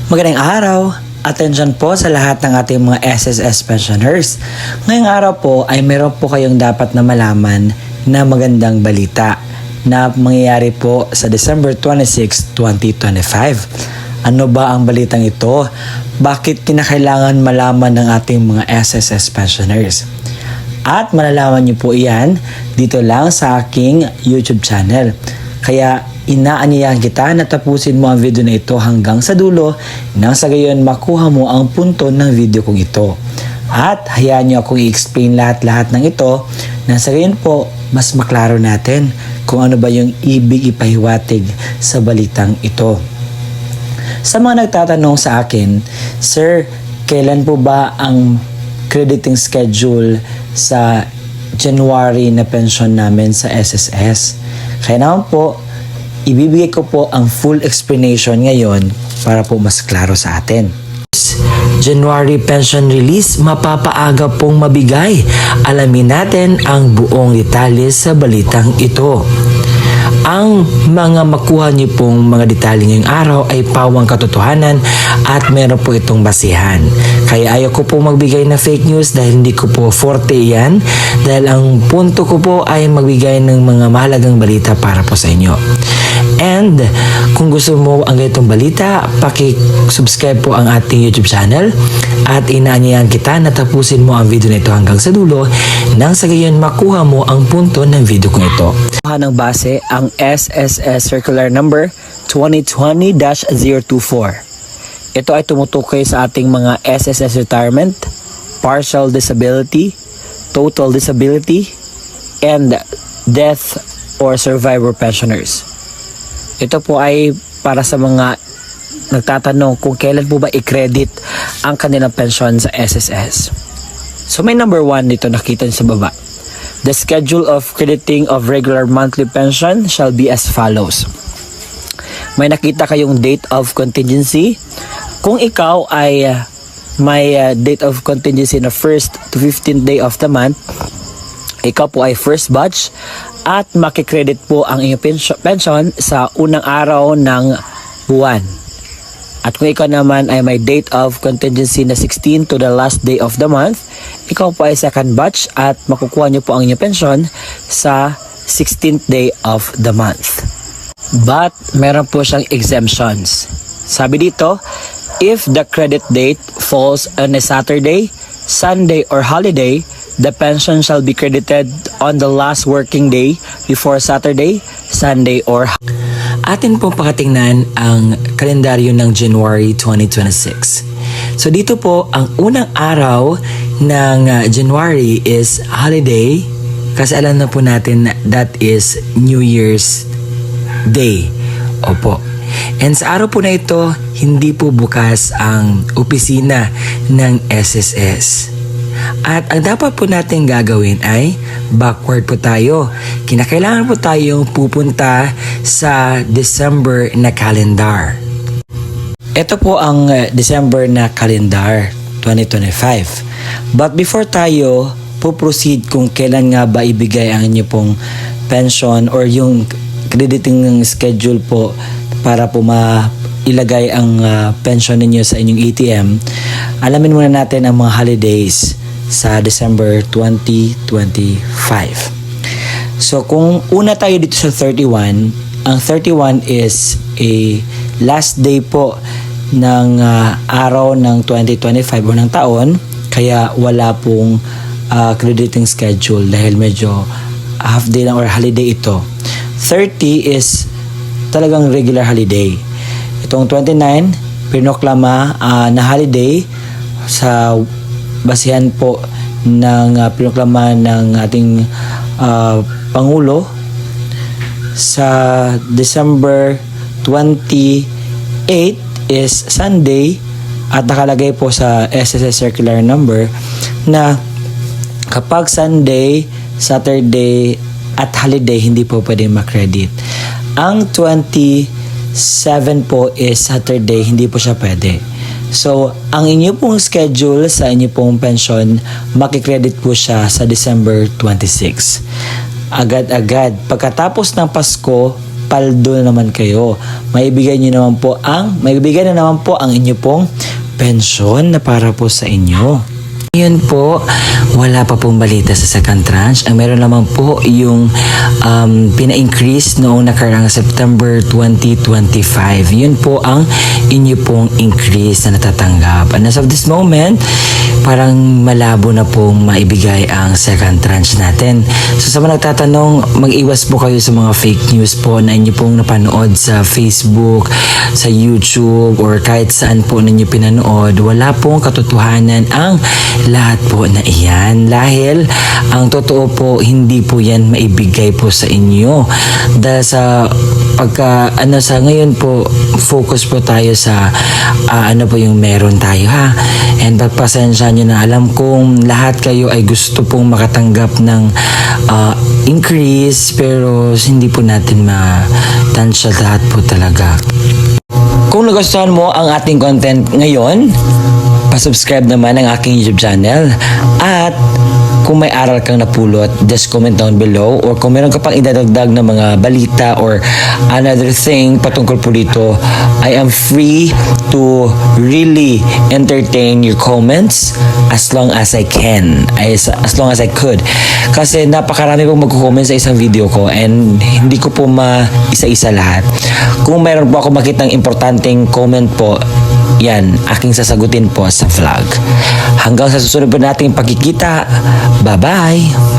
Magandang araw! Atensyon po sa lahat ng ating mga SSS pensioners. Ngayong araw po ay meron po kayong dapat na malaman na magandang balita na mangyayari po sa December 26, 2025. Ano ba ang balitang ito? Bakit kinakailangan malaman ng ating mga SSS pensioners? At malalaman niyo po iyan dito lang sa aking YouTube channel. Kaya inaanyayahan kita na tapusin mo ang video na ito hanggang sa dulo nang sa gayon makuha mo ang punto ng video kong ito. At hayaan niyo akong i-explain lahat-lahat ng ito nang sa gayon po mas maklaro natin kung ano ba yung ibig ipahiwatig sa balitang ito. Sa mga nagtatanong sa akin, Sir, kailan po ba ang crediting schedule sa January na pension namin sa SSS? Kaya naman po, ibibigay ko po ang full explanation ngayon para po mas klaro sa atin. January pension release, mapapaaga pong mabigay. Alamin natin ang buong detalye sa balitang ito. Ang mga makuha niyo pong mga detalye ngayong araw ay pawang katotohanan at meron po itong basihan. Kaya ayaw ko po magbigay na fake news dahil hindi ko po forte yan. Dahil ang punto ko po ay magbigay ng mga mahalagang balita para po sa inyo. And kung gusto mo ang ganitong balita, paki-subscribe po ang ating YouTube channel at inaanyayahan kita na tapusin mo ang video na ito hanggang sa dulo nang sa gayon makuha mo ang punto ng video ko ito. Ng base ang SSS Circular Number 2020-024. Ito ay tumutukoy sa ating mga SSS retirement, partial disability, total disability, and death or survivor pensioners. Ito po ay para sa mga nagtatanong kung kailan po ba i-credit ang kanilang pensyon sa SSS. So may number 1 dito nakita niyo sa baba. The schedule of crediting of regular monthly pension shall be as follows. May nakita kayong date of contingency. Kung ikaw ay may date of contingency na 1st to 15th day of the month, ikaw po ay first batch at makikredit po ang iyong pension sa unang araw ng buwan. At kung ikaw naman ay may date of contingency na 16 to the last day of the month, ikaw po ay second batch at makukuha niyo po ang inyong pension sa 16th day of the month. But meron po siyang exemptions. Sabi dito, if the credit date falls on a Saturday, Sunday, or holiday, the pension shall be credited on the last working day before Saturday, Sunday, or atin pong pakatingnan ang kalendaryo ng January 2026. So dito po, ang unang araw ng January is holiday kasi alam na po natin that is New Year's Day. Opo. And sa araw po na ito, hindi po bukas ang opisina ng SSS. At ang dapat po natin gagawin ay backward po tayo. Kinakailangan po tayong pupunta sa December na calendar. Ito po ang December na calendar 2025. But before tayo po-proceed kung kailan nga ba ibigay ang inyo pong pension or yung crediting schedule po para po ilagay ang pension ninyo sa inyong ATM, alamin muna natin ang mga holidays sa December 2025. So kung una tayo dito sa 31, ang 31 is a last day po ng araw ng 2025 o ng taon, kaya wala pong crediting schedule dahil medyo half day lang or holiday ito. 30 is talagang regular holiday. Itong 29, pinoklama na holiday sa basihan po ng pinoklama ng ating Pangulo sa December 28 is Sunday at nakalagay po sa SSS Circular Number na kapag Sunday, Saturday at holiday hindi po pwede makredit. Ang 27 po is Saturday, hindi po siya pwede. So, ang inyo pong schedule sa inyo pong pension, makikredit po siya sa December 26. Agad-agad. Pagkatapos ng Pasko, paldo na naman kayo. Maibigay na naman po ang inyo pong pensyon na para po sa inyo. Ngayon po, wala pa pong balita sa second tranche. Ang meron naman po yung pina-increase noong nakaraang September 2025. Yun po ang inyo pong increase na natatanggap. And as of this moment, parang malabo na pong maibigay ang second tranche natin. So sa mga nagtatanong, mag-iwas po kayo sa mga fake news po na inyo pong napanood sa Facebook, sa YouTube, or kahit saan po ninyo pinanood. Wala pong katotohanan ang lahat po na iyan. Dahil ang totoo po, hindi po yan maibigay po sa inyo. Dahil sa sa ngayon po, focus po tayo sa ano po yung meron tayo ha. And pagpasensya nyo na, alam kong lahat kayo ay gusto pong makatanggap ng increase, pero hindi po natin matansya lahat po talaga. Kung nagustuhan mo ang ating content ngayon, pa-subscribe naman ang aking YouTube channel. At kung may aral kang napulot, just comment down below. Or kung meron ka pang idadagdag na mga balita or another thing patungkol po dito, I am free to really entertain your comments as long as I can. As long as I could. Kasi napakarami pong magko-comment sa isang video ko and hindi ko po isa-isa lahat. Kung meron po ako makitang importanteng comment po, yan, aking sasagutin po sa vlog. Hanggang sa susunod po nating pagkikita. Bye-bye!